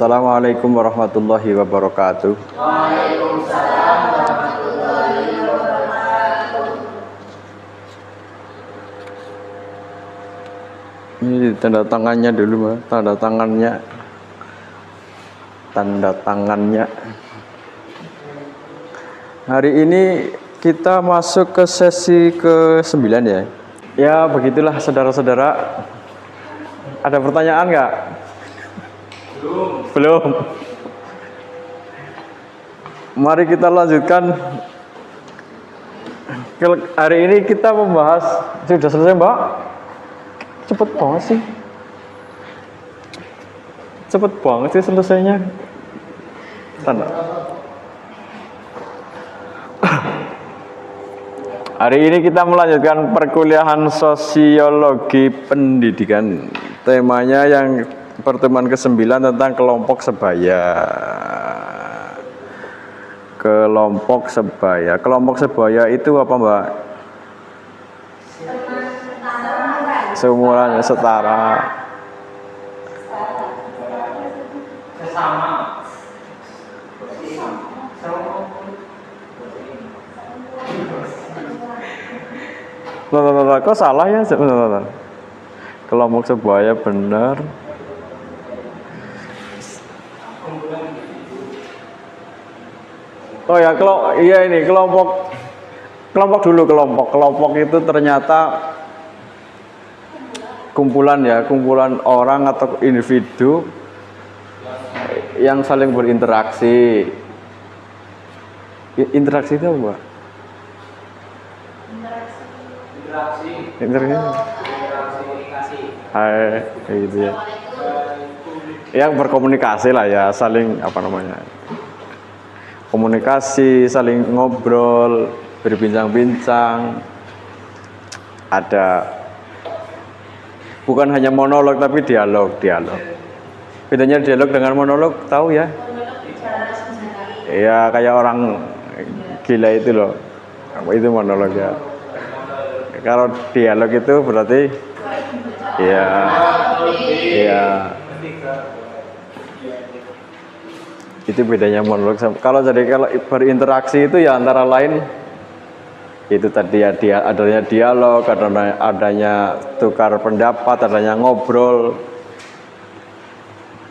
Assalamualaikum warahmatullahi wabarakatuh. Waalaikumsalam warahmatullahi wabarakatuh. Ini tanda tangannya dulu, Mbak. Tanda tangannya. Tanda tangannya. Hari ini kita masuk ke sesi ke-9 ya. Ya, begitulah saudara-saudara. Ada pertanyaan nggak? Belum. Mari kita lanjutkan. Hari ini kita membahas, sudah selesai, Mbak? Cepet banget sih. Cepet banget sih selesainya. Tanda. Hari ini kita melanjutkan perkuliahan sosiologi pendidikan. Temanya yang pertemuan ke-9 tentang kelompok sebaya. Kelompok sebaya. Kelompok sebaya itu apa, Mbak? Semuanya setara. Sesama. Kok salah ya? Kelompok sebaya benar. Oh ya, iya ini kelompok dulu kelompok itu ternyata kumpulan orang atau individu yang saling berinteraksi. Interaksi itu apa? Interaksi kayak gitu ya. Yang berkomunikasi lah ya, saling komunikasi, saling ngobrol, berbincang-bincang. Ada bukan hanya monolog tapi dialog. Bedanya dialog dengan monolog tahu ya? Ya kayak orang gila itu loh. Itu monolog ya. Kalau dialog itu berarti ya. Itu bedanya monolog. Kalau berinteraksi itu ya antara lain itu tadi ya adanya dialog, adanya tukar pendapat, adanya ngobrol,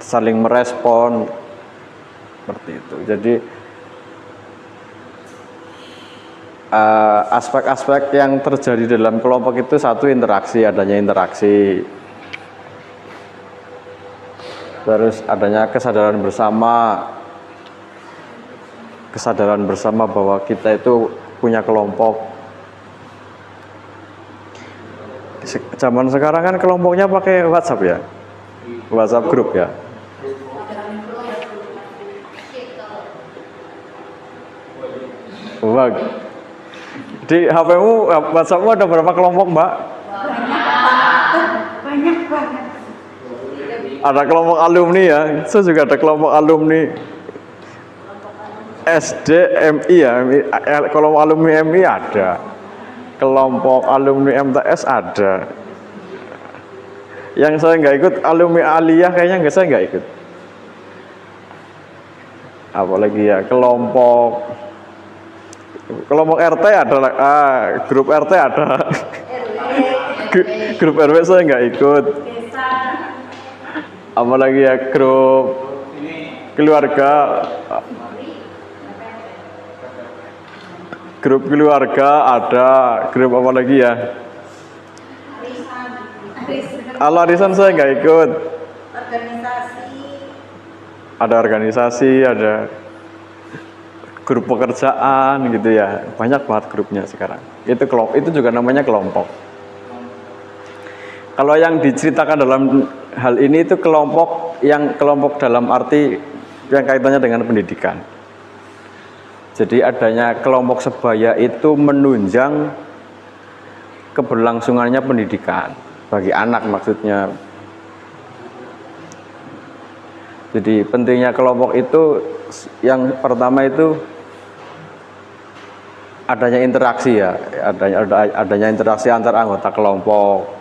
saling merespon seperti itu. Jadi aspek-aspek yang terjadi dalam kelompok itu satu adanya interaksi. Terus adanya kesadaran bersama bahwa kita itu punya kelompok. Zaman sekarang kan kelompoknya pakai WhatsApp ya, WhatsApp grup ya. Wah, di HP-mu WhatsApp-mu ada berapa kelompok, Mbak? Banyak banget. Ada kelompok alumni ya, saya juga ada kelompok alumni SDMI ya, kelompok alumni MI ada, kelompok alumni MTS ada. Yang saya nggak ikut alumni Aliyah kayaknya saya nggak ikut. Apalagi ya kelompok RT ada, grup RT ada, grup RW saya nggak ikut. Apalagi ya grup keluarga ada, grup apa lagi ya? Kalau arisan saya nggak ikut. Ada organisasi, ada grup pekerjaan gitu ya, banyak banget grupnya sekarang. Itu juga namanya kelompok. Kalau yang diceritakan dalam hal ini itu kelompok dalam arti yang kaitannya dengan pendidikan. Jadi adanya kelompok sebaya itu menunjang keberlangsungannya pendidikan bagi anak maksudnya. Jadi pentingnya kelompok itu yang pertama itu adanya interaksi ya, adanya interaksi antar anggota kelompok.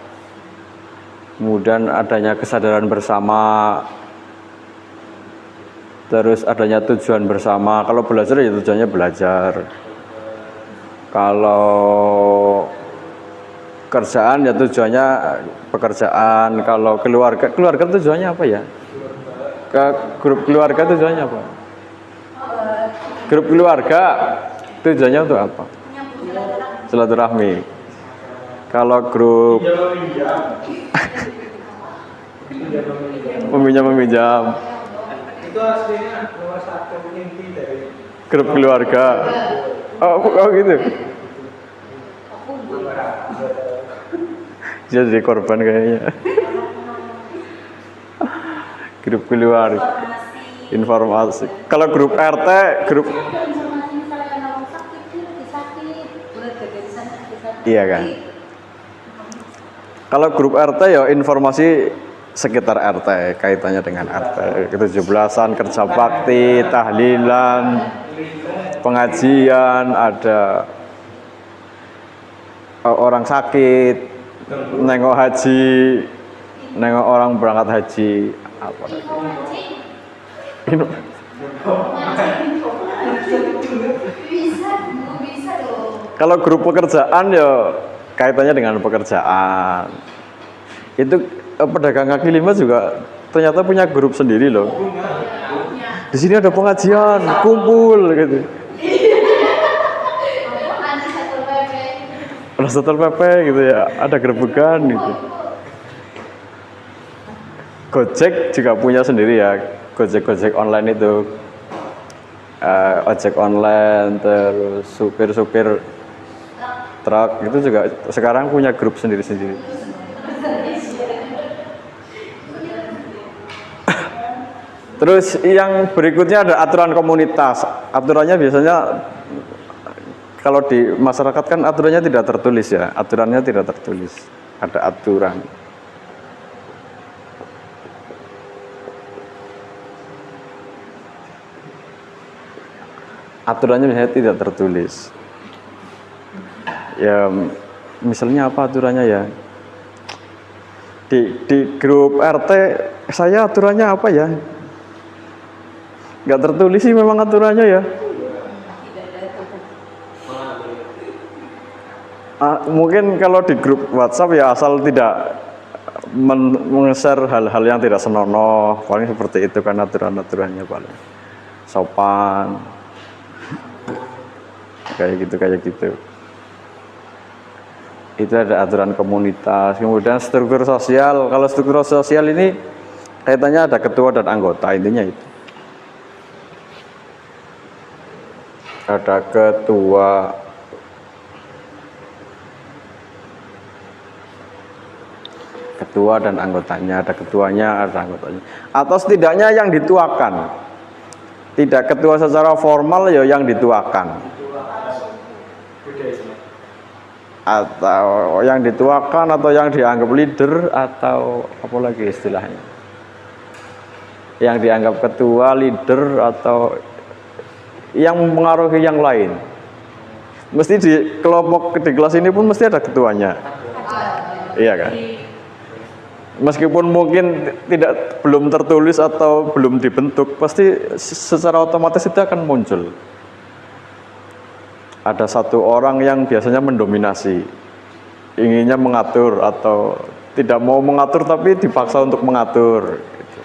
Kemudian adanya kesadaran bersama, Terus adanya tujuan bersama. Kalau belajar ya tujuannya belajar. Kalau kerjaan ya tujuannya pekerjaan. Kalau keluarga tujuannya apa ya? Ke grup keluarga tujuannya apa? Grup keluarga tujuannya untuk apa? Silaturahmi. Kalau grup meminjam itu aslinya nomor satu inti dari grup keluarga. Oh gitu. Dia jadi korban kayaknya. Grup keluarga. Informasi. Kalau grup RT, grup iya kan. Kalau grup RT ya informasi sekitar RT, kaitannya dengan RT. 17-an, kerja bakti, tahlilan, pengajian, ada orang sakit, nengok haji, nengok orang berangkat haji, apa lagi? Kalau grup pekerjaan ya kaitannya dengan pekerjaan. Itu pedagang kaki lima juga ternyata punya grup sendiri loh. Di sini ada pengajian, kumpul gitu. Ada Satpol PP gitu ya, ada gerebekan gitu. Gojek juga punya sendiri ya, Gojek online itu. Ojek online, terus supir-supir truk itu juga sekarang punya grup sendiri-sendiri. Terus yang berikutnya ada aturan komunitas. Aturannya biasanya kalau di masyarakat kan aturannya tidak tertulis ya, aturannya tidak tertulis. Ada aturan. Aturannya misalnya tidak tertulis. Ya, misalnya apa aturannya ya? Di grup RT saya aturannya apa ya? Nggak tertulis sih memang aturannya ya. Mungkin kalau di grup WhatsApp ya asal tidak men-share hal-hal yang tidak senonoh, paling seperti itu kan aturan-aturannya paling sopan. Kayak gitu. Itu ada aturan komunitas. Kemudian struktur sosial. Kalau struktur sosial ini kaitannya ada ketua dan anggota, intinya itu. Ada ketua dan anggotanya, ada ketuanya, ada anggotanya. Atau setidaknya yang dituakan. Tidak ketua secara formal ya yang dituakan. Atau yang dituakan atau yang dianggap leader atau apa lagi istilahnya, yang dianggap ketua, leader atau yang mempengaruhi yang lain. Mesti di kelompok di kelas ini pun mesti ada ketuanya, iya kan? Meskipun mungkin belum tertulis atau belum dibentuk, pasti secara otomatis itu akan muncul. Ada satu orang yang biasanya mendominasi, inginnya mengatur atau tidak mau mengatur tapi dipaksa untuk mengatur. Gitu.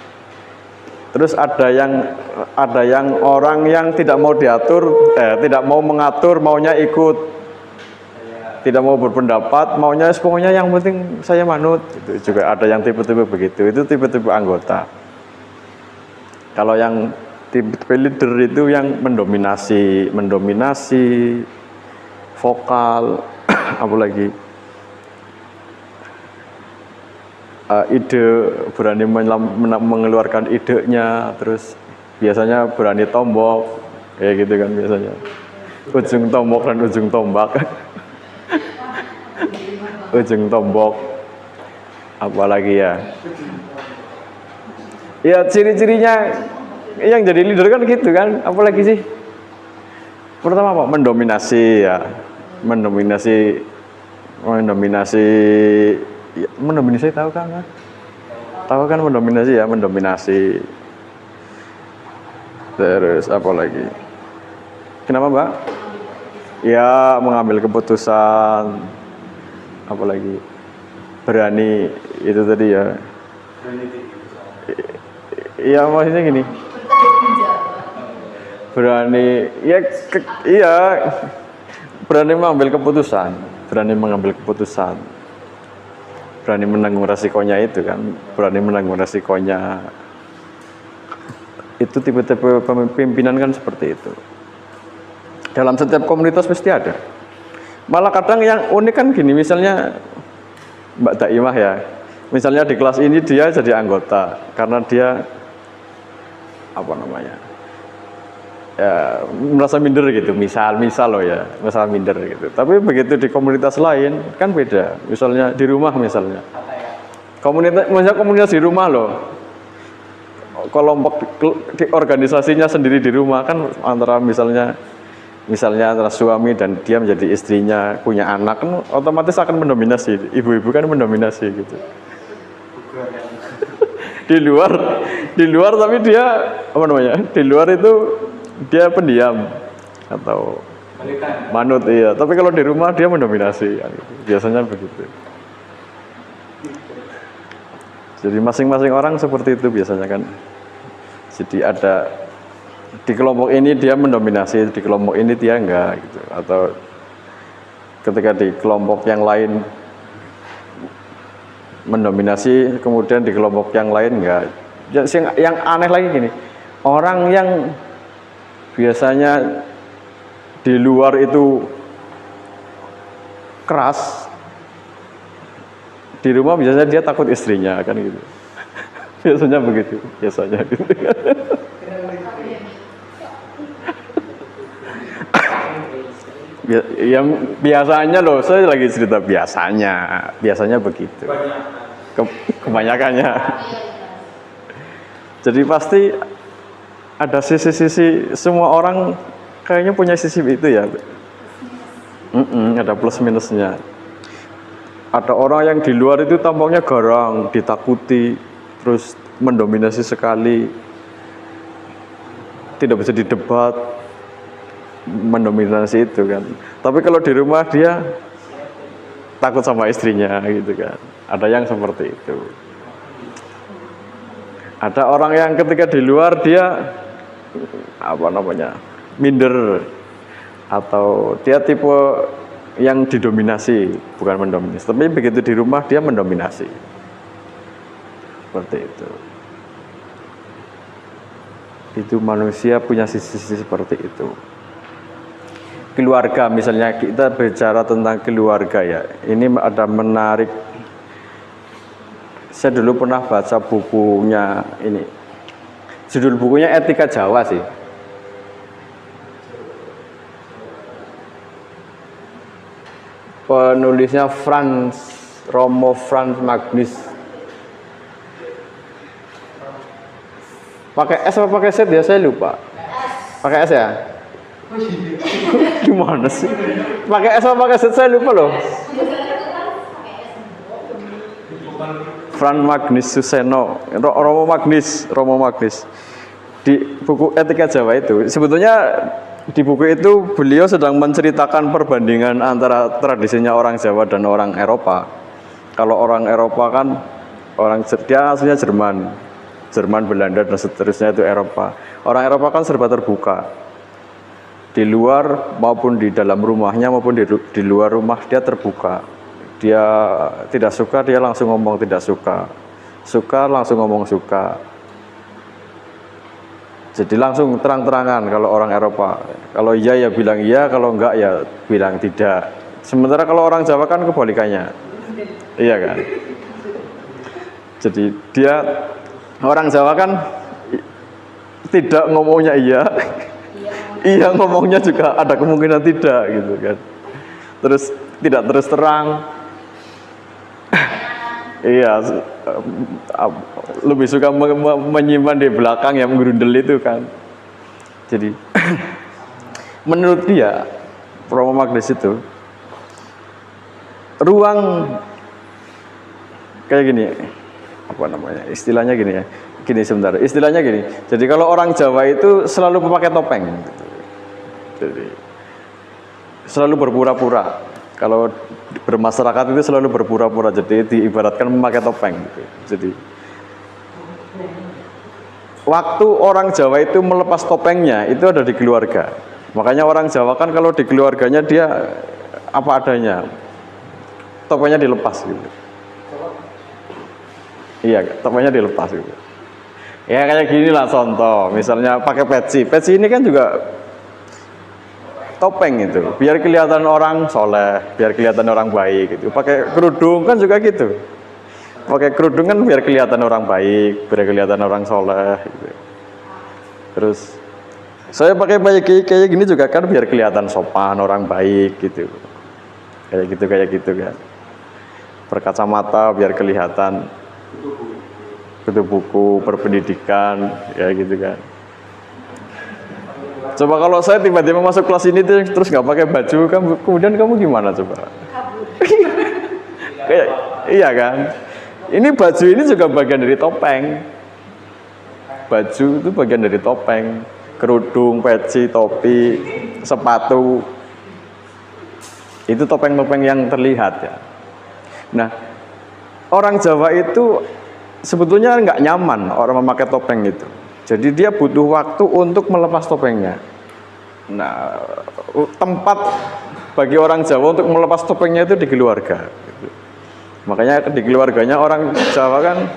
Terus ada yang orang yang tidak mau diatur, tidak mau mengatur, maunya ikut, tidak mau berpendapat, maunya pokoknya yang penting saya manut. Itu juga ada yang tipe-tipe begitu. Itu tipe-tipe anggota. Kalau yang tipe leader itu yang mendominasi, vokal, apa lagi, ide, berani mengeluarkan idenya, terus biasanya berani tombok, kayak gitu kan biasanya, ujung tombok dan ujung tombak, ujung tombok, apa lagi ya? Ya ciri-cirinya yang jadi leader kan gitu kan, apalagi sih? Pertama apa? Mendominasi ya, mendominasi tahu kan? Tahu kan mendominasi ya, mendominasi. Terus apa lagi? Kenapa Mbak? Ya mengambil keputusan. Apa lagi? Berani itu tadi ya. Iya maksudnya gini. Berani ya iya berani mengambil keputusan, berani menanggung resikonya itu kan, berani menanggung resikonya. Itu tipe-tipe pemimpinan kan seperti itu. Dalam setiap komunitas pasti ada. Malah kadang yang unik kan gini, misalnya Mbak Daimah ya, misalnya di kelas ini dia jadi anggota karena dia apa namanya ya merasa minder gitu, misal loh ya, merasa minder gitu. Tapi begitu di komunitas lain kan beda. Misalnya di rumah misalnya, komunitas di rumah loh, kelompok di organisasinya sendiri di rumah kan antara misalnya antara suami dan dia menjadi istrinya, punya anak kan otomatis akan mendominasi, ibu-ibu kan mendominasi gitu. di luar tapi dia apa namanya, di luar itu dia pendiam atau manut, iya. Tapi kalau di rumah dia mendominasi, biasanya begitu. Jadi masing-masing orang seperti itu biasanya kan. Jadi ada di kelompok ini dia mendominasi, di kelompok ini dia enggak gitu. Atau ketika di kelompok yang lain mendominasi, kemudian di kelompok yang lain enggak. Yang aneh lagi gini, orang yang biasanya di luar itu keras, di rumah biasanya dia takut istrinya kan gitu. Biasanya begitu, biasanya gitu. Yang biasanya loh, saya lagi cerita biasanya begitu. Kebanyakannya. Jadi pasti ada sisi-sisi, semua orang kayaknya punya sisi itu ya. Ada plus minusnya. Ada orang yang di luar itu tampaknya garang, ditakuti, terus mendominasi sekali, tidak bisa didebat, mendominasi itu kan. Tapi kalau di rumah dia takut sama istrinya gitu kan. Ada yang seperti itu. Ada orang yang ketika di luar dia apa namanya, minder, atau dia tipe yang didominasi, bukan mendominasi, tapi begitu di rumah dia mendominasi, seperti itu manusia punya sisi-sisi seperti itu. Keluarga misalnya, kita bicara tentang keluarga ya, ini ada menarik. Saya dulu pernah baca bukunya ini, judul bukunya Etika Jawa sih. Penulisnya Romo Franz Magnus. Pakai S apa pakai Z ya, saya lupa. Pakai S ya? Gimana sih? Pakai S apa pakai Z, saya lupa loh. Franz Magnus Suseno, Romo Magnus. Di buku Etika Jawa itu, sebetulnya di buku itu beliau sedang menceritakan perbandingan antara tradisinya orang Jawa dan orang Eropa. Kalau orang Eropa kan dia aslinya Jerman, Belanda dan seterusnya itu Eropa. Orang Eropa kan serba terbuka. Di luar maupun di dalam rumahnya maupun di luar rumah dia terbuka. Dia tidak suka, dia langsung ngomong tidak suka. Suka langsung ngomong suka. Jadi langsung terang-terangan kalau orang Eropa. Kalau iya ya bilang iya, kalau enggak ya bilang tidak. Sementara kalau orang Jawa kan kebalikannya. Iya kan? Jadi orang Jawa kan tidak ngomongnya iya. Iya ngomongnya juga ada kemungkinan tidak gitu kan. Terus tidak terus terang. Iya, lebih suka menyimpan di belakang yang menggerundel itu kan. Jadi menurut dia, Romo Magnus itu, ruang kayak gini, apa namanya, istilahnya gini ya, gini sebentar, istilahnya gini. Jadi kalau orang Jawa itu selalu memakai topeng, gitu. Jadi selalu berpura-pura. Kalau bermasyarakat itu selalu berpura-pura, jadi diibaratkan memakai topeng, gitu. Jadi waktu orang Jawa itu melepas topengnya itu ada di keluarga. Makanya orang Jawa kan kalau di keluarganya dia apa adanya, topengnya dilepas gitu. Iya, topengnya dilepas gitu. Ya kayak gini lah contoh, misalnya pakai peci. Peci ini kan juga topeng itu, biar kelihatan orang soleh, biar kelihatan orang baik gitu. Pakai kerudung kan juga gitu. Pakai kerudung kan biar kelihatan orang baik, biar kelihatan orang soleh gitu. Terus saya pakai kayak gini juga kan biar kelihatan sopan, orang baik gitu. Kayak gitu kan. Berkacamata biar kelihatan kutu buku, berpendidikan, ya gitu kan. Coba kalau saya tiba-tiba masuk kelas ini terus nggak pakai baju, kemudian kamu gimana coba? Kayak, iya kan? Ini baju ini juga bagian dari topeng. Baju itu bagian dari topeng. Kerudung, peci, topi, sepatu. Itu topeng-topeng yang terlihat ya. Nah, orang Jawa itu sebetulnya nggak nyaman orang memakai topeng itu. Jadi dia butuh waktu untuk melepas topengnya. Nah, tempat bagi orang Jawa untuk melepas topengnya itu di keluarga. Gitu. Makanya di keluarganya orang Jawa kan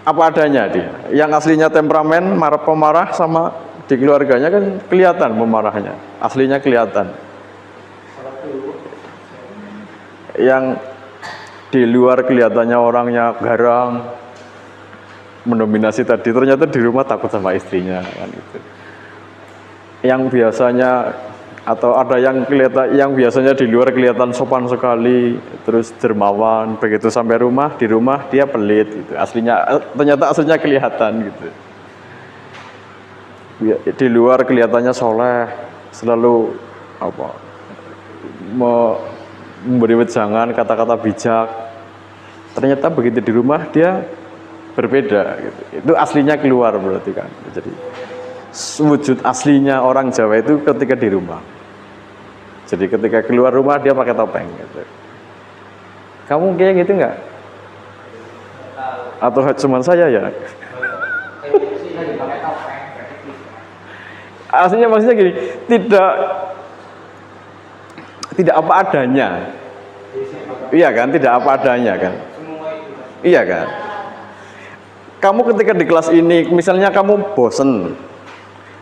apa adanya dia. Yang aslinya temperamen, pemarah, sama di keluarganya kan kelihatan pemarahnya. Aslinya kelihatan. Yang di luar kelihatannya orangnya garang, mendominasi tadi, ternyata di rumah takut sama istrinya kan gitu. Yang biasanya atau ada yang kelihatan, yang biasanya di luar kelihatan sopan sekali, terus dermawan, begitu sampai rumah, di rumah dia pelit gitu. Ternyata aslinya kelihatan gitu. Di luar kelihatannya soleh, selalu memberi wejangan, kata-kata bijak. Ternyata begitu di rumah dia berbeda gitu. Itu aslinya keluar berarti kan. Jadi wujud aslinya orang Jawa itu ketika di rumah. Jadi ketika keluar rumah dia pakai topeng gitu. Kamu kayak gitu nggak? Atau cuma saya ya? Aslinya maksudnya gini, tidak apa adanya. Iya kan, tidak apa adanya kan. Iya kan. Kamu ketika di kelas ini, misalnya kamu bosen,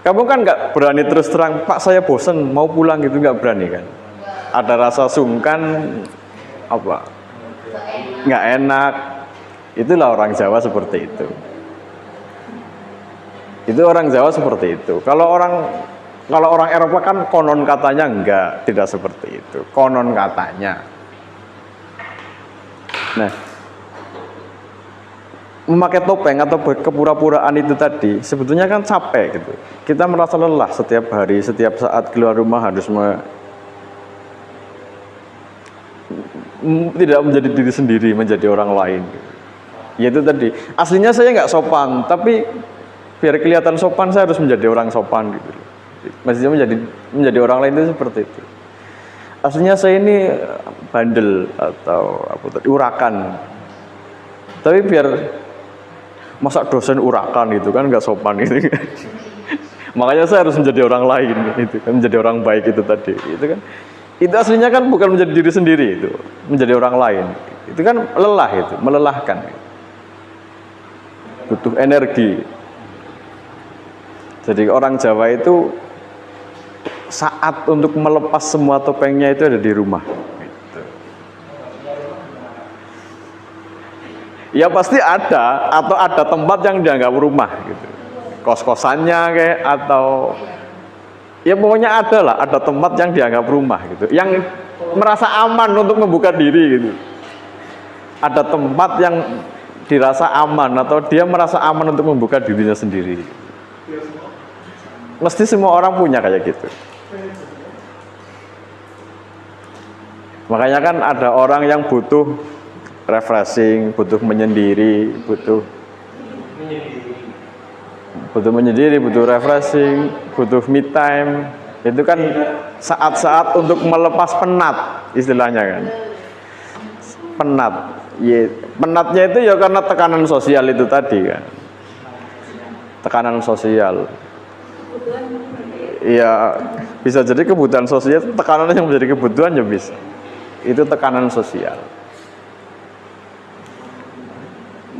kamu kan nggak berani terus terang, Pak saya bosen, mau pulang gitu, nggak berani kan. Ada rasa sungkan, nggak enak. Itulah orang Jawa seperti itu. Itu orang Jawa seperti itu. Kalau orang Eropa kan konon katanya enggak, tidak seperti itu. Konon katanya. Nah, memakai topeng atau kepura-puraan itu tadi sebetulnya kan capek gitu. Kita merasa lelah setiap hari, setiap saat keluar rumah harus tidak menjadi diri sendiri, menjadi orang lain. Ya itu tadi. Aslinya saya nggak sopan, tapi biar kelihatan sopan saya harus menjadi orang sopan gitu. Maksudnya menjadi orang lain itu seperti itu. Aslinya saya ini bandel atau urakan. Tapi biar masa dosen urakan gitu kan nggak sopan gitu. Makanya saya harus menjadi orang lain itu kan, menjadi orang baik itu tadi. Itu kan itu aslinya kan bukan menjadi diri sendiri itu, menjadi orang lain. Itu kan lelah itu, melelahkan. Butuh energi. Jadi orang Jawa itu saat untuk melepas semua topengnya itu ada di rumah. Gitu. Ya pasti ada, atau ada tempat yang dianggap rumah gitu. Kos-kosannya kayak atau ya pokoknya ada lah, ada tempat yang dianggap rumah gitu. Yang merasa aman untuk membuka diri gitu. Ada tempat yang dirasa aman atau dia merasa aman untuk membuka dirinya sendiri. Mesti semua orang punya kayak gitu. Makanya kan ada orang yang butuh refreshing, butuh menyendiri, butuh menyendiri, butuh refreshing, butuh me time. Itu kan saat-saat untuk melepas penat istilahnya kan. Penat. Ya, penatnya itu ya karena tekanan sosial itu tadi kan. Tekanan sosial. Iya, bisa jadi kebutuhan sosial, tekanan yang menjadi kebutuhan ya bisa. Itu tekanan sosial.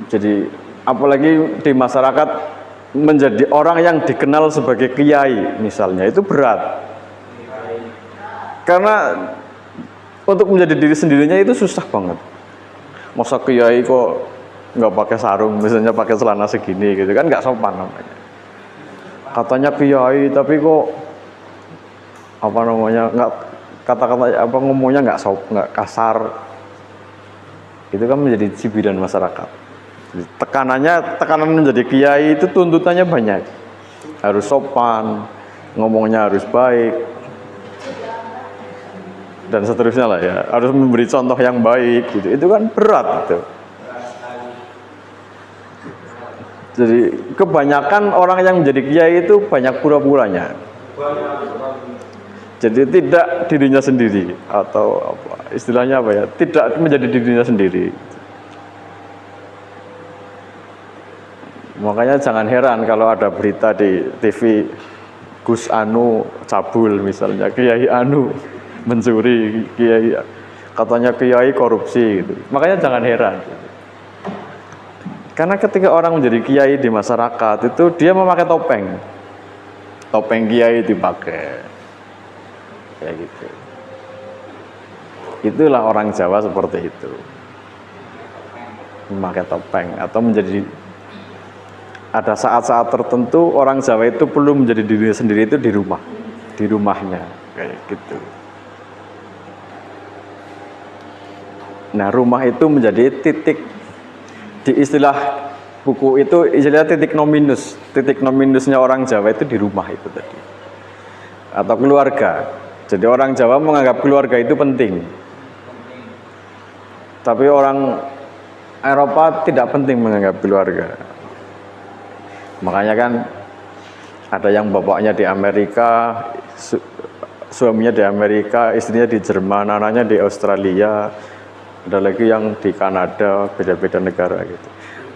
Jadi apalagi di masyarakat menjadi orang yang dikenal sebagai kiai misalnya, itu berat. Karena untuk menjadi diri sendirinya itu susah banget. Masa kiai kok nggak pakai sarung, misalnya pakai celana segini gitu kan, nggak sopan namanya. Katanya kiai tapi kok apa namanya, nggak, kata-kata apa ngomongnya nggak nggak kasar. Itu kan menjadi cibiran masyarakat. Tekanan menjadi kiai itu tuntutannya banyak, harus sopan, ngomongnya harus baik, dan seterusnya lah ya, harus memberi contoh yang baik gitu. Itu kan berat itu. Jadi kebanyakan orang yang menjadi kiai itu banyak pura-puranya. Jadi tidak dirinya sendiri, atau apa istilahnya apa ya, tidak menjadi dirinya sendiri. Makanya jangan heran kalau ada berita di TV, Gus Anu cabul misalnya, Kiai Anu mencuri, Kiai katanya Kiai korupsi gitu. Makanya jangan heran. Karena ketika orang menjadi kiai di masyarakat itu dia memakai topeng. Topeng kiai dipakai. Kayak gitu. Itulah orang Jawa seperti itu. Memakai topeng atau menjadi, ada saat-saat tertentu orang Jawa itu perlu menjadi diri sendiri itu di rumah, di rumahnya, kayak gitu. Nah, rumah itu menjadi titik, di istilah buku itu istilahnya titik nominus. Titik nominusnya orang Jawa itu di rumah itu tadi, atau keluarga. Jadi orang Jawa menganggap keluarga itu penting, tapi orang Eropa tidak penting menganggap keluarga. Makanya kan ada yang bapaknya di Amerika, suaminya di Amerika, istrinya di Jerman, anaknya di Australia, ada lagi yang di Kanada, beda-beda negara gitu.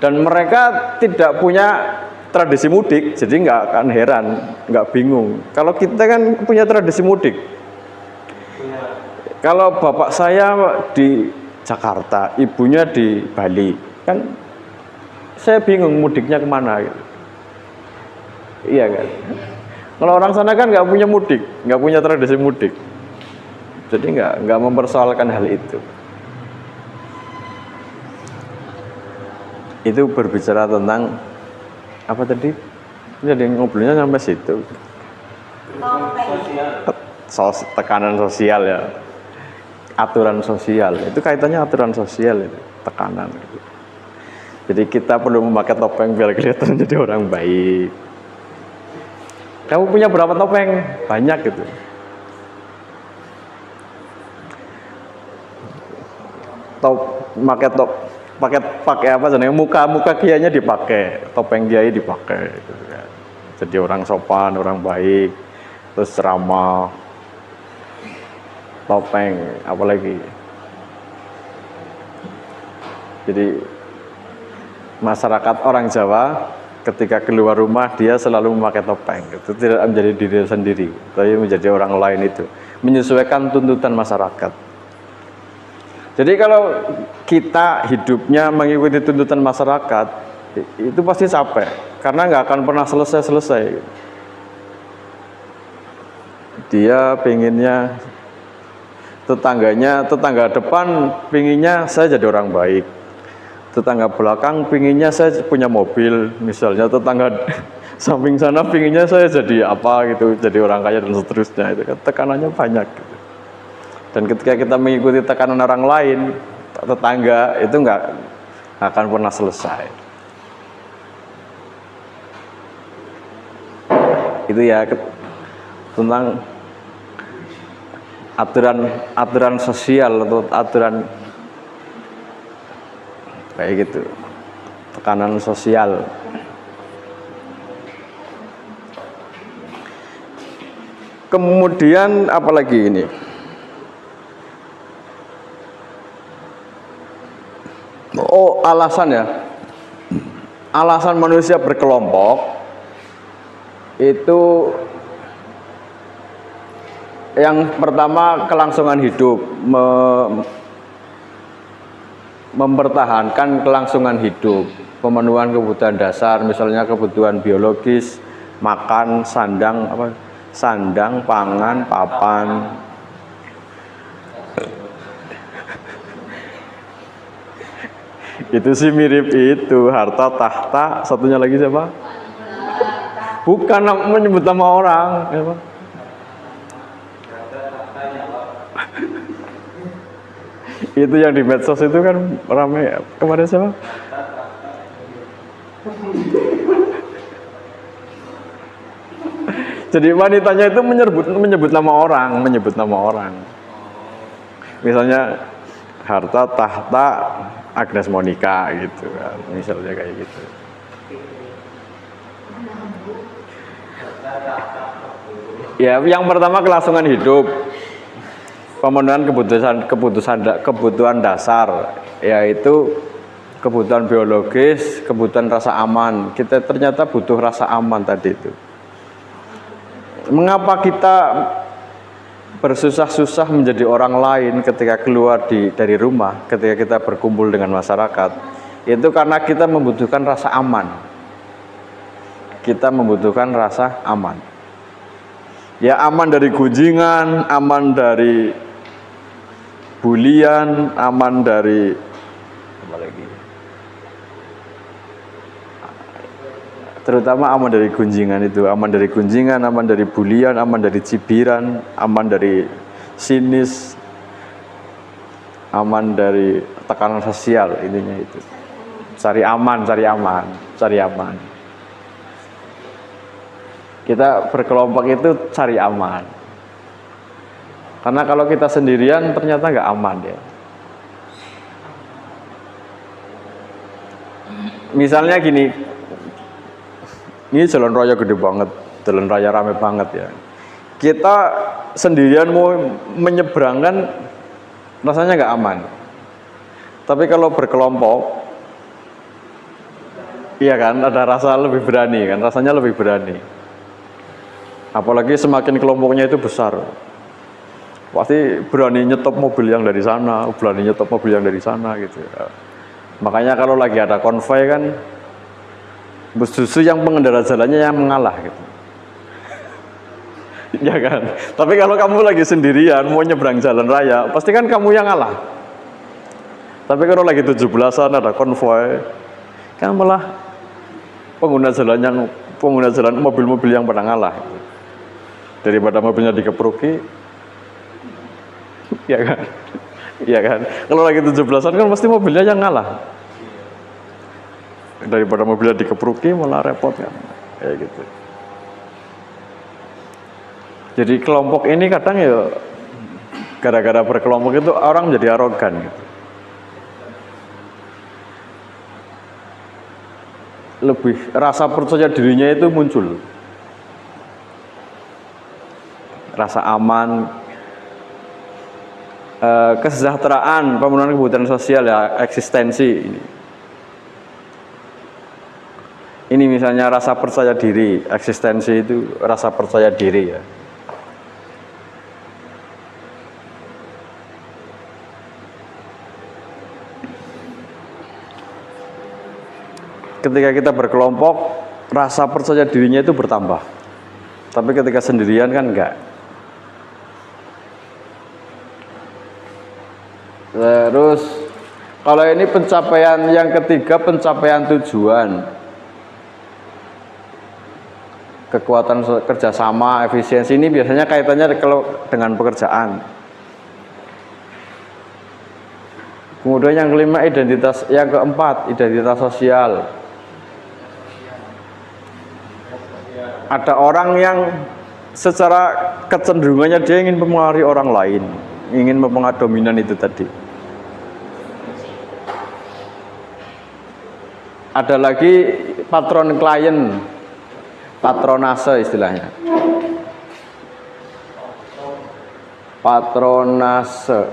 Dan mereka tidak punya tradisi mudik, jadi nggak akan heran, nggak bingung. Kalau kita kan punya tradisi mudik. Kalau bapak saya di Jakarta, ibunya di Bali, kan saya bingung mudiknya kemana gitu. Iya kan? Kalau orang sana kan nggak punya mudik, nggak punya tradisi mudik, jadi nggak mempersoalkan hal itu. Itu berbicara tentang apa tadi? Jadi ngobrolnya sampai situ. Tekanan sosial ya, aturan sosial. Itu kaitannya aturan sosial itu, tekanan. Gitu. Jadi kita perlu memakai topeng biar kelihatan jadi orang baik. Kamu punya berapa topeng? Banyak gitu. Pakai apa sebenarnya? Muka kiainya dipakai, topeng kiai dipakai gitu kan. Jadi orang sopan, orang baik, terus ramah. Topeng, apalagi. Jadi masyarakat orang Jawa ketika keluar rumah dia selalu memakai topeng. Itu tidak menjadi diri sendiri, tapi menjadi orang lain itu, menyesuaikan tuntutan masyarakat. Jadi kalau kita hidupnya mengikuti tuntutan masyarakat, itu pasti capek, karena nggak akan pernah selesai. Dia pengennya tetangga depan pengennya saya jadi orang baik, tetangga belakang pengennya saya punya mobil misalnya, tetangga samping sana pengennya saya jadi apa gitu, jadi orang kaya dan seterusnya. Itu kan tekanannya banyak gitu. Dan ketika kita mengikuti tekanan orang lain, tetangga, itu nggak akan pernah selesai. Itu ya tentang aturan sosial atau kayak gitu, tekanan sosial. Kemudian apalagi ini, oh alasan ya, alasan manusia berkelompok itu yang pertama kelangsungan hidup, mempertahankan kelangsungan hidup, pemenuhan kebutuhan dasar, misalnya kebutuhan biologis, makan, sandang, pangan, papan. Itu sih mirip itu, harta, tahta, satunya lagi siapa? Bukan menyebut nama orang, siapa? Itu yang di medsos itu kan ramai kemarin siapa? Jadi wanitanya itu menyebut nama orang. Misalnya harta, tahta, Agnes Monica gitu kan, misalnya kayak gitu. Ya, yang pertama kelangsungan hidup, pemenuhan kebutuhan dasar, yaitu kebutuhan biologis, kebutuhan rasa aman. Kita ternyata butuh rasa aman tadi itu. Mengapa kita bersusah-susah menjadi orang lain ketika keluar dari rumah, ketika kita berkumpul dengan masyarakat? Itu karena kita membutuhkan rasa aman. Kita membutuhkan rasa aman. Ya, aman dari gunjingan, aman dari bulian, aman dari apa lagi? Terutama aman dari gunjingan itu, aman dari bulian, aman dari cibiran, aman dari sinis, aman dari tekanan sosial, intinya itu. Cari aman. Kita berkelompok itu cari aman. Karena kalau kita sendirian ternyata nggak aman ya. Misalnya gini, ini jalan raya gede banget, jalan raya rame banget ya. Kita sendirian mau menyeberangkan rasanya nggak aman. Tapi kalau berkelompok, iya kan, ada rasa lebih berani kan, rasanya lebih berani. Apalagi semakin kelompoknya itu besar, pasti berani nyetop mobil yang dari sana, berani nyetop mobil yang dari sana gitu ya. Makanya kalau lagi ada konvoi kan, justru yang pengendara jalannya yang mengalah gitu. Ya kan? Tapi kalau kamu lagi sendirian mau nyebrang jalan raya, pasti kan kamu yang ngalah. Tapi kalau lagi 17-an ada konvoi, kan malah pengguna jalan mobil-mobil yang pada ngalah. Daripada mobilnya dikepruki, ya kan? Iya kan? Kalau lagi 17-an kan pasti mobilnya yang ngalah. Daripada mobilnya dikepruki malah repot kan, kayak gitu. Jadi kelompok ini kadang ya gara-gara berkelompok itu orang menjadi arogan gitu. Lebih rasa percaya dirinya itu muncul, rasa aman, kesejahteraan, pemenuhan kebutuhan sosial ya, eksistensi ini. Ini misalnya rasa percaya diri, eksistensi itu rasa percaya diri ya. Ketika kita berkelompok, rasa percaya dirinya itu bertambah. Tapi ketika sendirian kan enggak. Terus kalau ini pencapaian yang ketiga, pencapaian tujuan, kekuatan kerjasama, efisiensi, ini biasanya kaitannya kalau dengan pekerjaan. Kemudian yang kelima yang keempat identitas sosial. Ada orang yang secara kecenderungannya dia ingin mempengaruhi orang lain, ingin mempengaruhi dominan itu tadi. Ada lagi patron klien, patronase istilahnya. Patronase,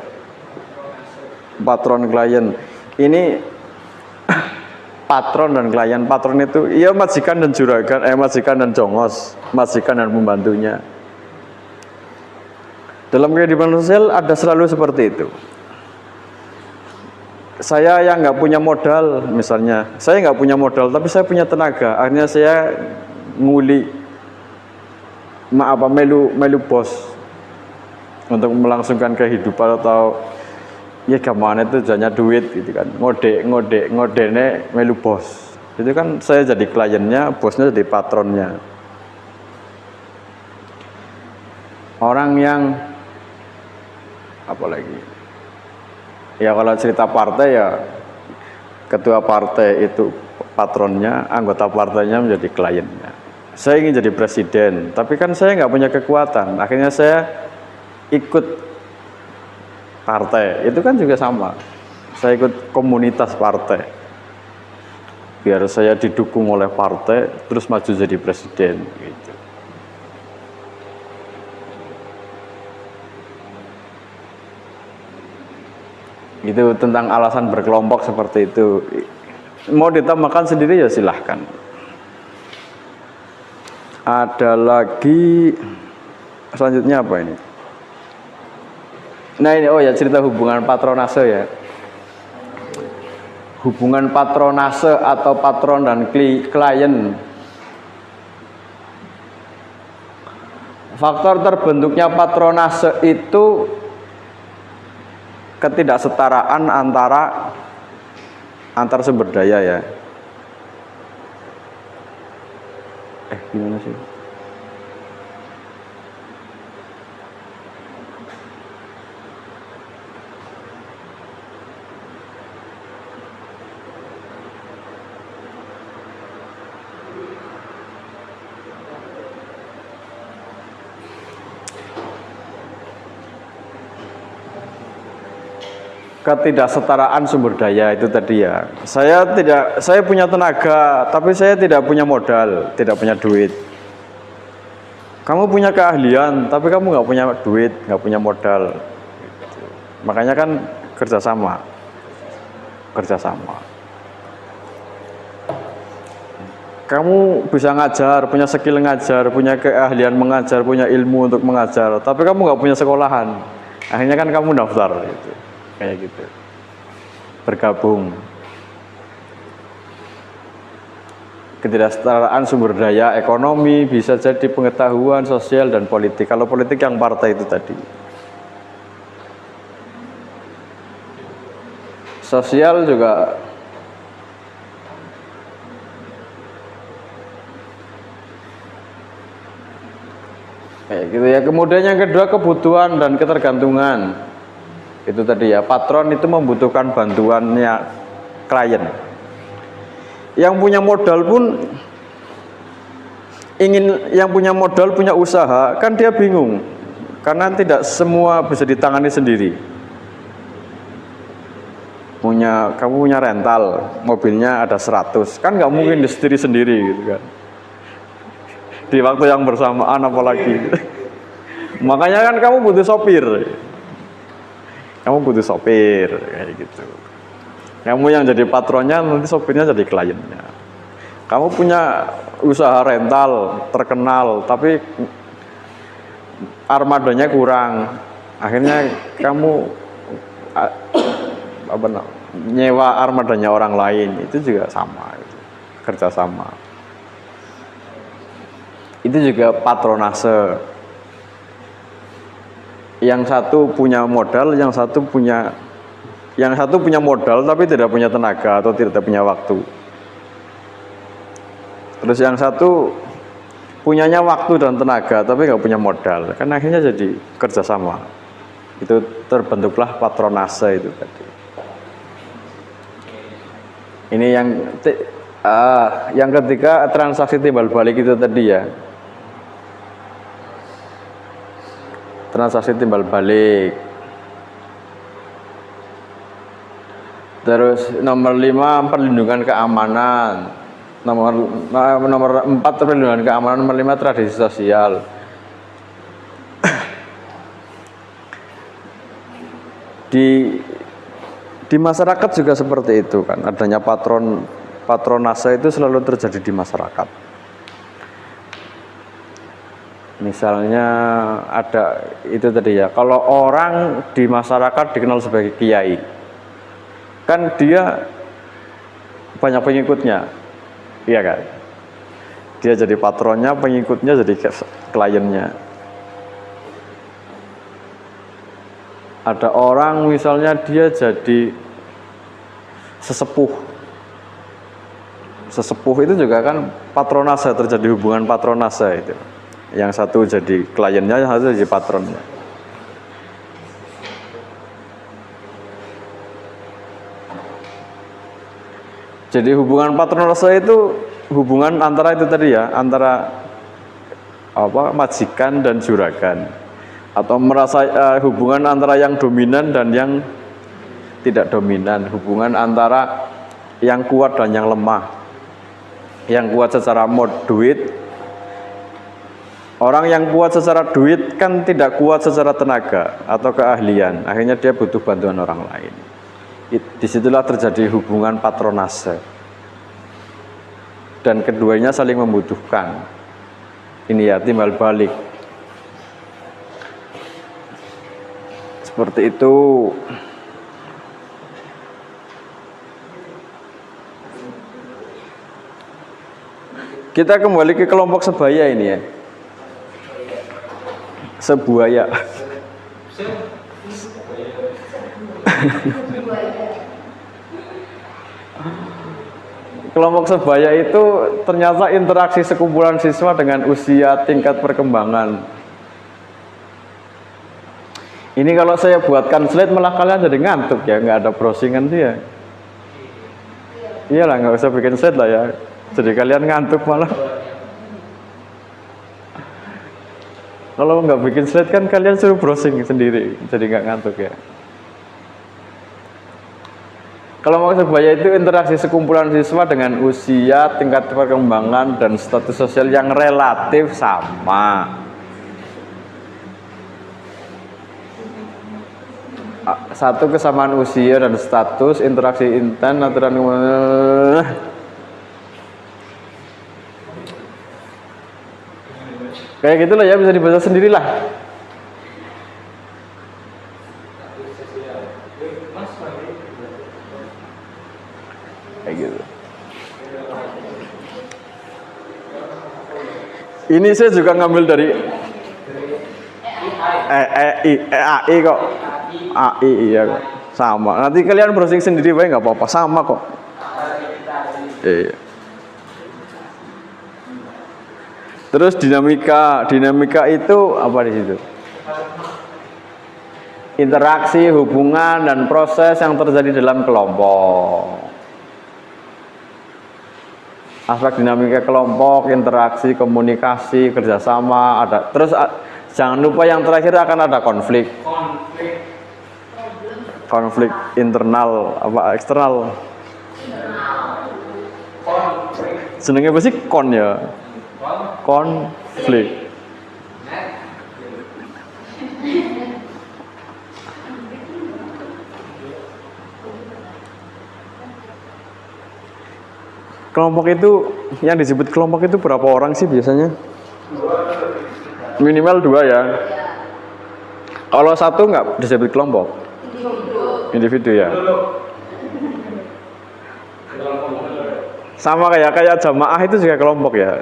patron klien. Ini patron dan klien. Patron itu iya majikan dan juragan, majikan dan jongos, majikan dan pembantunya. Dalam kehidupan sosial ada selalu seperti itu. Saya yang nggak punya modal, misalnya, saya nggak punya modal, tapi saya punya tenaga. Akhirnya saya nguli, melu bos untuk melangsungkan kehidupan atau ya gimana itu jadinya duit gitu kan. Ngodene melu bos. Itu kan saya jadi kliennya, bosnya jadi patronnya. Orang yang apa lagi? Ya kalau cerita partai ya ketua partai itu patronnya, anggota partainya menjadi kliennya. Saya ingin jadi presiden, tapi kan saya nggak punya kekuatan. Akhirnya saya ikut partai, itu kan juga sama. Saya ikut komunitas partai, biar saya didukung oleh partai, terus maju jadi presiden. Gitu. Itu tentang alasan berkelompok seperti itu. Mau ditambahkan sendiri ya silahkan. Ada lagi selanjutnya apa ini? Nah ini oh ya cerita hubungan patronase ya. Hubungan patronase atau patron dan klien. Faktor terbentuknya patronase itu ketidaksetaraan antar sumber daya ya. Gimana sih? Ketidaksetaraan sumber daya itu tadi ya. Saya punya tenaga, tapi saya tidak punya modal, tidak punya duit. Kamu punya keahlian, tapi kamu nggak punya duit, nggak punya modal. Makanya kan kerjasama. Kamu bisa ngajar, punya skill ngajar, punya keahlian mengajar, punya ilmu untuk mengajar, tapi kamu nggak punya sekolahan. Akhirnya kan kamu daftar gitu. Kayak gitu, bergabung. Ketidaksetaraan sumber daya ekonomi, bisa jadi pengetahuan sosial dan politik. Kalau politik yang partai itu tadi. Sosial juga kayak gitu ya. Kemudian yang kedua kebutuhan dan ketergantungan. Itu tadi ya, patron itu membutuhkan bantuannya klien. Yang punya modal pun yang punya modal, punya usaha, kan dia bingung. Karena tidak semua bisa ditangani sendiri. Kamu punya rental, mobilnya ada 100, kan nggak mungkin sendiri gitu kan. Di waktu yang bersamaan apalagi. Makanya kan kamu butuh sopir. Kamu butuh sopir kayak gitu. Kamu yang jadi patronnya, nanti sopirnya jadi kliennya. Kamu punya usaha rental terkenal, tapi armadanya kurang. Akhirnya kamu nyewa armadanya orang lain, itu juga sama, gitu. Kerjasama. Itu juga patronase. Yang satu punya modal, yang satu punya modal tapi tidak punya tenaga atau tidak punya waktu. Terus yang satu punyanya waktu dan tenaga tapi nggak punya modal, kan akhirnya jadi kerjasama. Itu terbentuklah patronase itu tadi. Ini yang ketiga transaksi timbal balik itu tadi ya. Transaksi timbal balik. Terus nomor 5 perlindungan keamanan. Nomor 4 perlindungan keamanan, nomor 5 tradisi sosial. Di masyarakat juga seperti itu kan, adanya patronase itu selalu terjadi di masyarakat. Misalnya ada itu tadi ya, kalau orang di masyarakat dikenal sebagai kiai, kan dia banyak pengikutnya, iya kan? Dia jadi patronnya, pengikutnya jadi kliennya. Ada orang misalnya dia jadi sesepuh. Sesepuh itu juga kan patronase, terjadi hubungan patronase itu. Yang satu jadi kliennya, yang satu jadi patronnya. Jadi hubungan patronase itu hubungan antara itu tadi ya, antara majikan dan juragan, atau merasa hubungan antara yang dominan dan yang tidak dominan, hubungan antara yang kuat dan yang lemah. Yang kuat secara duit, orang yang kuat secara duit kan tidak kuat secara tenaga atau keahlian, akhirnya dia butuh bantuan orang lain. Disitulah terjadi hubungan patronase, dan keduanya saling membutuhkan. Ini ya timbal balik seperti itu. Kita kembali ke kelompok sebaya ini ya, sebuaya. Kelompok sebaya itu ternyata interaksi sekumpulan siswa dengan usia tingkat perkembangan. Ini kalau saya buatkan slide malah kalian jadi ngantuk ya, nggak ada browsingan sih ya. Iyalah, nggak usah bikin slide lah ya, jadi kalian ngantuk malah. Kalau nggak bikin slide kan kalian suruh browsing sendiri, jadi nggak ngantuk ya. Kelompok sebaya itu interaksi sekumpulan siswa dengan usia, tingkat perkembangan, dan status sosial yang relatif sama. Satu, kesamaan usia dan status, interaksi intens, aturan kayak gitulah ya, bisa dibaca sendirilah. Kayak gitu. Ini saya juga ngambil dari AI kok. AI iya kok. Sama. Nanti kalian browsing sendiri baik, nggak apa-apa, sama kok. Iya. Terus dinamika itu apa di situ? Interaksi, hubungan, dan proses yang terjadi dalam kelompok. Aspek dinamika kelompok, interaksi, komunikasi, kerjasama, ada. Terus jangan lupa yang terakhir akan ada konflik. Konflik internal apa eksternal? Senengnya pasti kon ya. Konflik. Kelompok itu, yang disebut kelompok itu berapa orang sih biasanya? Minimal 2 ya. Kalau satu nggak disebut kelompok. Individu ya. Sama kayak jamaah itu juga kelompok ya.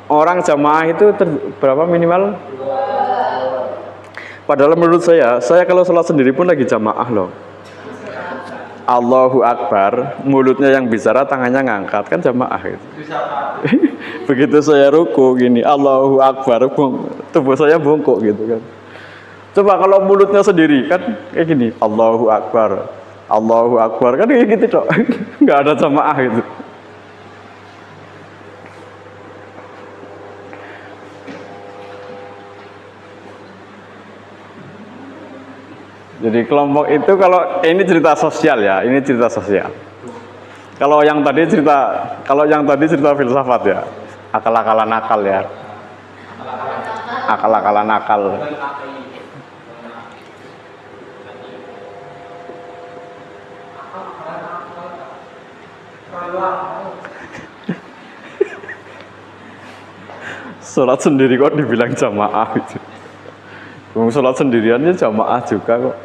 Orang jamaah itu berapa minimal? Padahal menurut saya kalau sholat sendiri pun lagi jamaah loh. Allahu Akbar, mulutnya yang bicara, tangannya ngangkat, kan jamaah gitu. Begitu saya ruku gini, Allahu Akbar, tubuh saya bungkuk gitu kan. Coba kalau mulutnya sendiri kan kayak gini, Allahu Akbar, Allahu Akbar, kan kayak gitu dok. Nggak ada jamaah gitu. Jadi kelompok itu kalau ini cerita sosial ya, ini cerita sosial. Kalau yang tadi cerita filsafat ya, akal-akalan nakal ya, akal-akalan nakal. Sholat sendiri kok dibilang jamaah gitu. Sholat sendiriannya jamaah juga kok.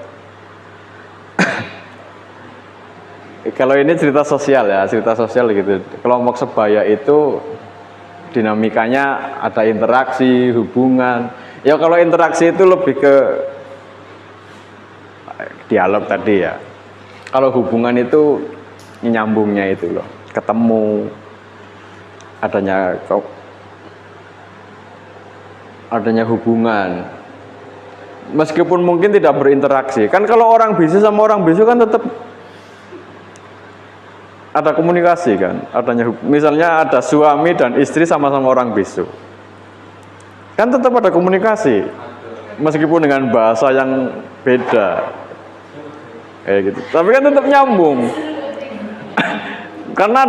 Kalau ini cerita sosial ya, cerita sosial gitu. Kelompok sebaya itu dinamikanya ada interaksi, hubungan. Ya kalau interaksi itu lebih ke dialog tadi ya. Kalau hubungan itu nyambungnya itu loh, ketemu, adanya hubungan. Meskipun mungkin tidak berinteraksi. Kan kalau orang bisu sama orang bisu kan tetap ada komunikasi kan, misalnya ada suami dan istri sama-sama orang bisu, kan tetap ada komunikasi, meskipun dengan bahasa yang beda, kayak gitu. Tapi kan tetap nyambung, karena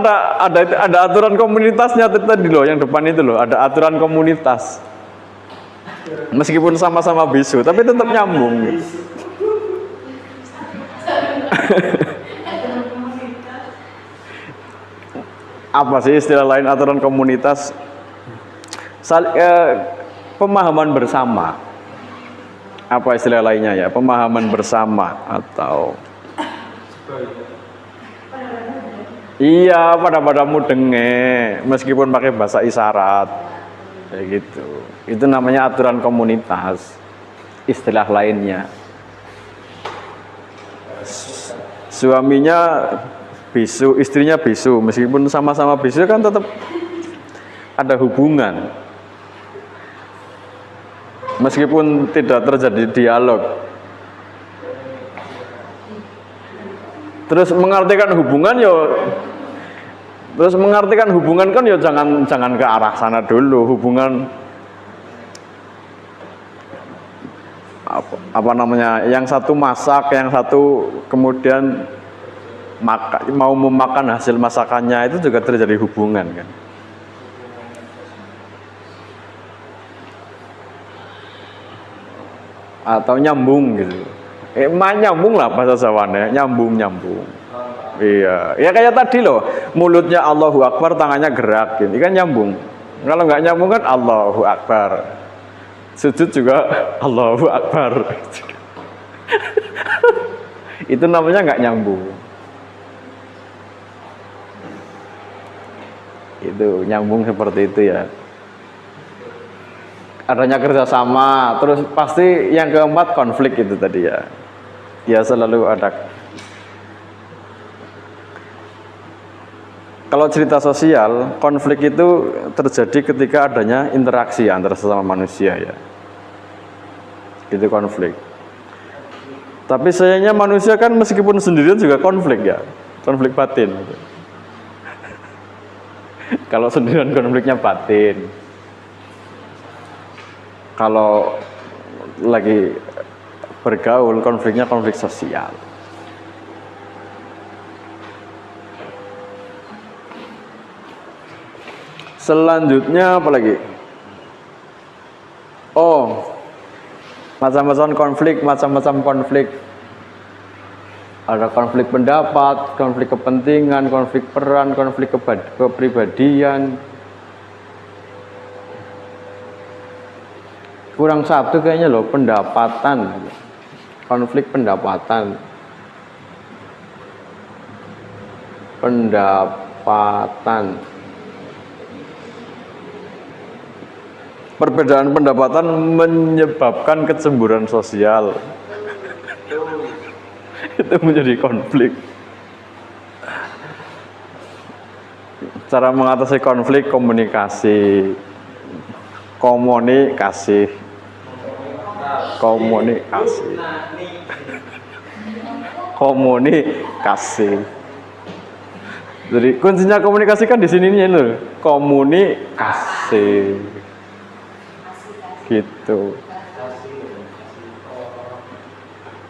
ada aturan komunitasnya tadi loh, yang depan itu loh, ada aturan komunitas, meskipun sama-sama bisu, tapi tetap nyambung. Gitu. Apa sih istilah lain aturan komunitas? Pemahaman bersama. Apa istilah lainnya ya? Pemahaman bersama atau iya, pada mudenge meskipun pakai bahasa isyarat. Kayak gitu. Itu namanya aturan komunitas. Istilah lainnya. Suaminya bisu, istrinya bisu, meskipun sama-sama bisu kan tetap ada hubungan, meskipun tidak terjadi dialog. Terus mengartikan hubungan kan ya jangan ke arah sana dulu. Hubungan apa namanya, yang satu masak, yang satu kemudian mau memakan hasil masakannya, itu juga terjadi hubungan kan. Atau nyambung gitu. Nyambung lah bahasa Jawanya, nyambung. Iya, ya kayak tadi loh, mulutnya Allahu Akbar, tangannya gerak gitu, kan nyambung. Kalau nggak nyambung kan Allahu Akbar, sujud juga Allahu Akbar. Itu namanya nggak nyambung. Itu nyambung seperti itu ya. Adanya kerjasama, terus pasti yang keempat konflik itu tadi ya. Ya selalu ada. Kalau cerita sosial, konflik itu terjadi ketika adanya interaksi antara sesama manusia ya. Itu konflik. Tapi sayangnya manusia kan meskipun sendirian juga konflik ya, konflik batin. Kalau sendirian konfliknya batin. Kalau lagi bergaul konfliknya konflik sosial. Selanjutnya apa lagi? Oh, macam-macam konflik. Ada konflik pendapat, konflik kepentingan, konflik peran, konflik kepribadian. Kurang satu kayaknya loh, pendapatan. Konflik pendapatan. Perbedaan pendapatan menyebabkan kecemburuan sosial. Itu menjadi konflik. Cara mengatasi konflik, komunikasi. Jadi kuncinya komunikasi kan di sini nih loh, komunikasi. Gitu.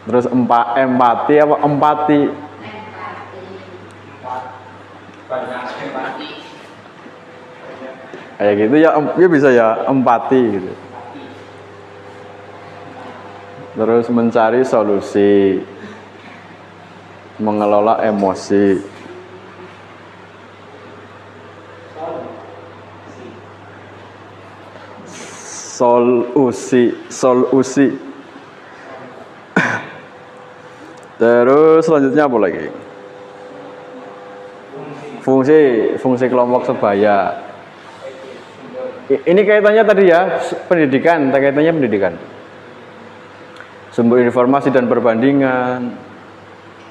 Terus empati apa empati? Banyak empati. Kayak gitu ya, ya bisa ya empati gitu. Terus mencari solusi, mengelola emosi. Solusi. Terus selanjutnya apa lagi? Fungsi kelompok sebaya. Ini kaitannya tadi ya, kaitannya pendidikan. Sumber informasi dan perbandingan,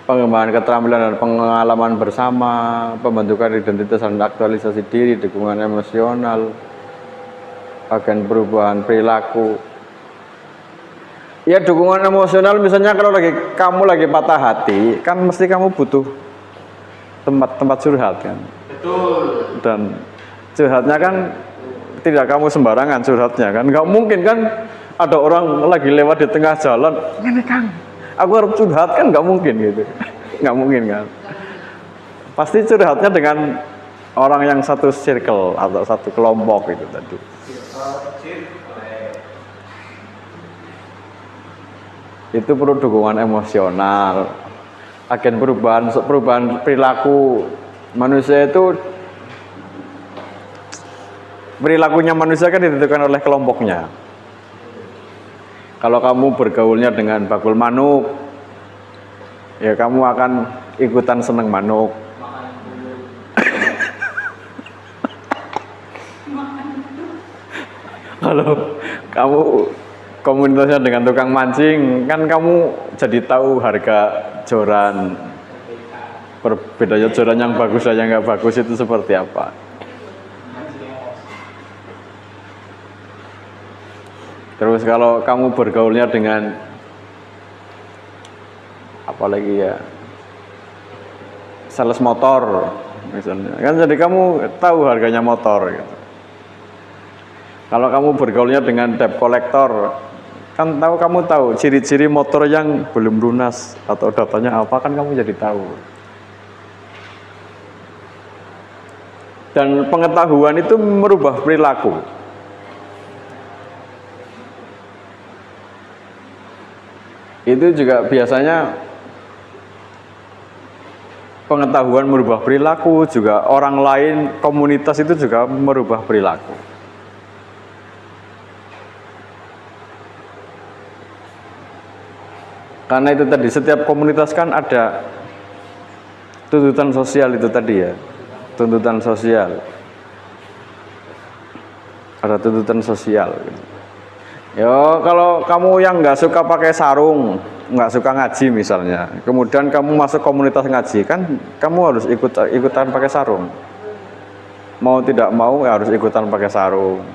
pengembangan keterampilan dan pengalaman bersama, pembentukan identitas dan aktualisasi diri, dukungan emosional, agen perubahan perilaku. Ya dukungan emosional misalnya kalau kamu lagi patah hati, kan mesti kamu butuh tempat curhat kan. Betul. Dan curhatnya kan tidak kamu sembarangan curhatnya kan. Nggak mungkin kan ada orang lagi lewat di tengah jalan, ini Kang, aku harus curhat kan nggak mungkin gitu. Nggak mungkin kan. Pasti curhatnya dengan orang yang satu circle atau satu kelompok itu tadi. Itu perlu dukungan emosional, agen perubahan perilaku manusia itu. Perilakunya manusia kan ditentukan oleh kelompoknya. Kalau kamu bergaulnya dengan bakul manuk, ya kamu akan ikutan seneng manuk. Kalau kamu komunitasnya dengan tukang mancing, kan kamu jadi tahu harga joran. Perbedaannya joran yang bagus dan yang nggak bagus itu seperti apa. Terus kalau kamu bergaulnya dengan apalagi ya, sales motor misalnya, kan jadi kamu tahu harganya motor gitu. Kalau kamu bergaulnya dengan debt collector, kan kamu tahu ciri-ciri motor yang belum lunas atau datanya apa, kan kamu jadi tahu. Dan pengetahuan itu merubah perilaku. Itu juga biasanya pengetahuan merubah perilaku, juga orang lain, komunitas itu juga merubah perilaku. Karena itu tadi, setiap komunitas kan ada tuntutan sosial itu tadi ya, tuntutan sosial. Ada tuntutan sosial. Ya kalau kamu yang nggak suka pakai sarung, nggak suka ngaji misalnya, kemudian kamu masuk komunitas ngaji, kan kamu harus ikutan pakai sarung. Mau tidak mau ya harus ikutan pakai sarung.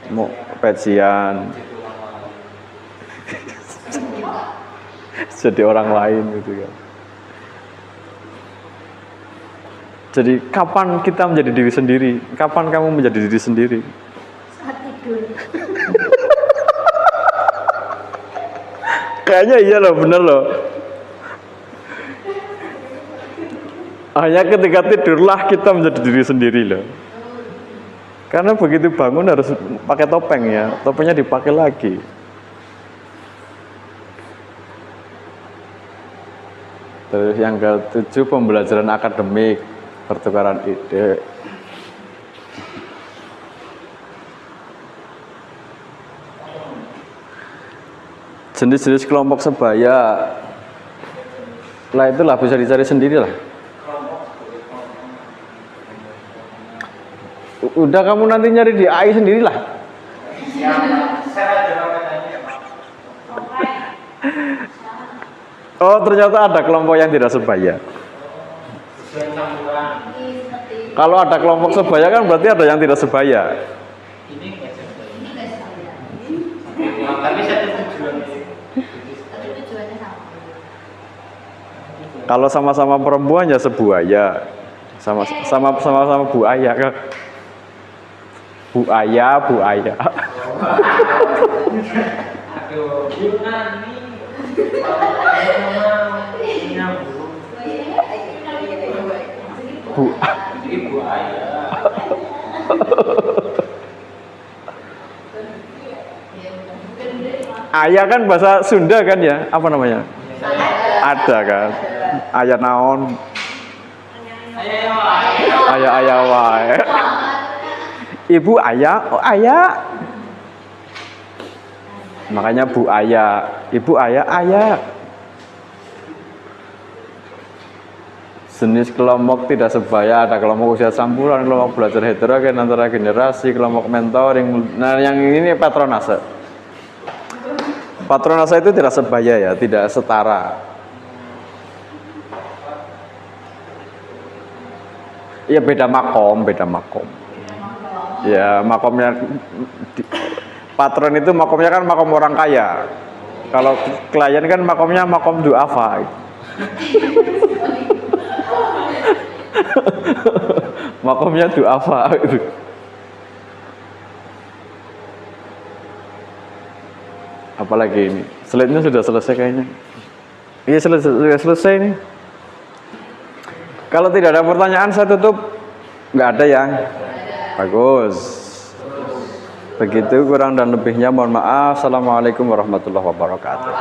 Mau pecian, jadi orang lain gitu ya. Jadi kapan kita menjadi diri sendiri? Kapan kamu menjadi diri sendiri? Saat tidur. Kayaknya iya loh, bener loh. Hanya ketika tidurlah kita menjadi diri sendiri loh. Karena begitu bangun harus pakai topeng ya, topengnya dipakai lagi. Terus yang ke-7 pembelajaran akademik, pertukaran ide. Jenis-jenis kelompok sebaya, lah itulah bisa dicari sendiri lah. Udah kamu nanti nyari di AI sendirilah. Oh ternyata ada kelompok yang tidak sebaya. Kalau ada kelompok sebaya kan berarti ada yang tidak sebaya. Tapi satu tujuan. Kalau sama-sama perempuan ya sebuaya, sama-sama buaya kan. Buaya. Aduh, Yunani. Bu. Ibu ayah. Ayah kan bahasa Sunda kan ya? Apa namanya? Ada kan? Ayah naon? Ayah wae. Ibu ayah, oh ayah. Makanya bu ayah, ibu ayah, ayah. Jenis kelompok tidak sebaya, ada kelompok usia campuran, kelompok belajar heterogen antara generasi, kelompok mentoring. Nah, yang ini patronase. Patronase itu tidak sebaya ya, tidak setara. Ya beda makom, beda makom. Ya makomnya patron itu makomnya kan makom orang kaya. Kalau klien kan makomnya makom duafa. Makomnya duafa itu. Apalagi ini, slide-nya sudah selesai kayaknya. Iya sudah selesai ini. Kalau tidak ada pertanyaan saya tutup. Nggak ada yang bagus. Begitu kurang dan lebihnya mohon maaf. Assalamualaikum warahmatullahi wabarakatuh.